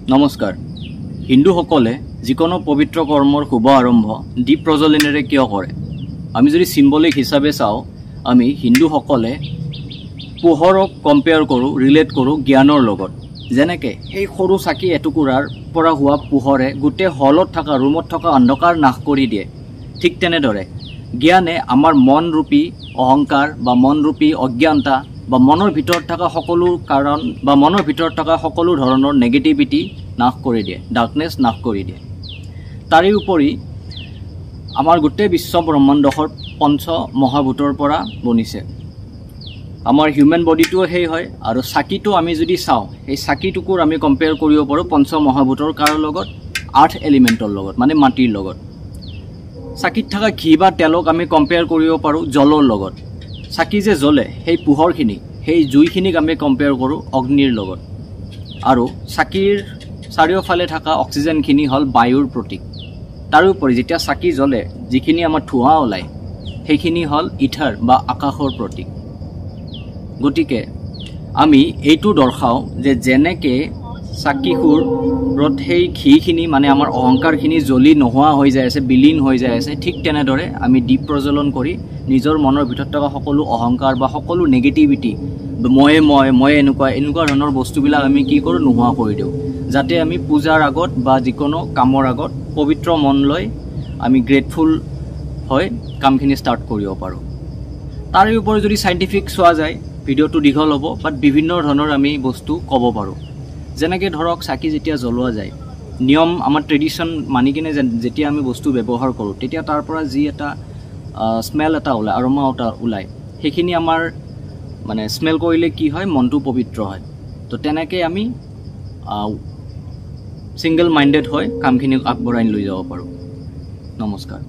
নমস্কাৰ হিন্দুসকলে যিকোনো পবিত্ৰ কৰ্মৰ শুভ আৰম্ভ দীপ প্ৰজ্বলনেৰে কিয় কৰে আমি যদি সিম্বলিক হিচাপে চাওঁ আমি হিন্দুসকলে পোহৰক কম্পেয়াৰ কৰোঁ ৰিলেট কৰোঁ জ্ঞানৰ লগত যেনেকৈ সেই সৰু চাকি এটুকুৰাৰ পৰা হোৱা পোহৰে গোটেই হলত থকা ৰুমত থকা অন্ধকাৰ নাশ কৰি দিয়ে ঠিক তেনেদৰে জ্ঞানে আমাৰ মন ৰূপী অহংকাৰ বা মন ৰূপী অজ্ঞানতা বা মনৰ ভিতৰত থকা সকলো কাৰণ বা মনৰ ভিতৰত থকা সকলো ধৰণৰ নেগেটিভিটি নাশ কৰি দিয়ে ডাৰ্কনেছ নাশ কৰি দিয়ে তাৰে উপৰি আমাৰ গোটেই বিশ্ব ব্ৰহ্মাণ্ডৰ পঞ্চ মহাভূতৰ পৰা বনিছে আমাৰ হিউম্যান বডিটো সেই হয় আৰু চাকিটো আমি যদি চাওঁ এই চাকিটোকৰ আমি কম্পেয়াৰ কৰিব পাৰোঁ পঞ্চ মহাভূতৰ কাৰ লগত আৰ্থ এলিমেণ্টৰ লগত মানে মাটিৰ লগত চাকিত থকা ঘি বা তেলক আমি কম্পেয়াৰ কৰিব পাৰোঁ জলৰ লগত চাকি যে জ্বলে সেই পোহৰখিনি সেই জুইখিনিক আমি কম্পেয়াৰ কৰোঁ অগ্নিৰ লগত আৰু চাকিৰ চাৰিওফালে থকা অক্সিজেনখিনি হ'ল বায়ুৰ প্ৰতীক তাৰোপৰি যেতিয়া চাকি জ্বলে যিখিনি আমাৰ ধোঁৱা ওলায় সেইখিনি হ'ল ইথাৰ বা আকাশৰ প্ৰতীক গতিকে আমি এইটো দৰ্শাওঁ যে যেনেকৈ চাকিখোৰত সেই ঘিখিনি মানে আমাৰ অহংকাৰখিনি জ্বলি নোহোৱা হৈ যায় আছে বিলীন হৈ যায় আছে ঠিক তেনেদৰে আমি দীপ প্ৰজ্বলন কৰি নিজৰ মনৰ ভিতৰত থকা সকলো অহংকাৰ বা সকলো নেগেটিভিটি মই এনেকুৱা ধৰণৰ বস্তুবিলাক আমি কি কৰোঁ নোহোৱা কৰি দিওঁ যাতে আমি পূজাৰ আগত বা যিকোনো কামৰ আগত পবিত্ৰ মন লৈ আমি গ্ৰেটফুল হৈ কামখিনি ষ্টাৰ্ট কৰিব পাৰোঁ তাৰে ওপৰত যদি চাইণ্টিফিক চোৱা যায় ভিডিঅ'টো দীঘল হ'ব বাট বিভিন্ন ধৰণৰ আমি বস্তু ক'ব পাৰোঁ যেনেকৈ ধৰক চাকি যেতিয়া জ্বলোৱা যায় নিয়ম আমাৰ ট্ৰেডিশ্যন মানি কিনে যেতিয়া আমি বস্তু ব্যৱহাৰ কৰোঁ তেতিয়া তাৰ পৰা যি এটা স্মেল এটা ওলায় আৰমা এটা ওলায় সেইখিনি আমাৰ মানে স্মেল কৰিলে কি হয় মনটো পবিত্ৰ হয় তো তেনেকৈ আমি ছিংগল মাইণ্ডেড হৈ কামখিনি আগবঢ়াই লৈ যাব পাৰোঁ নমস্কাৰ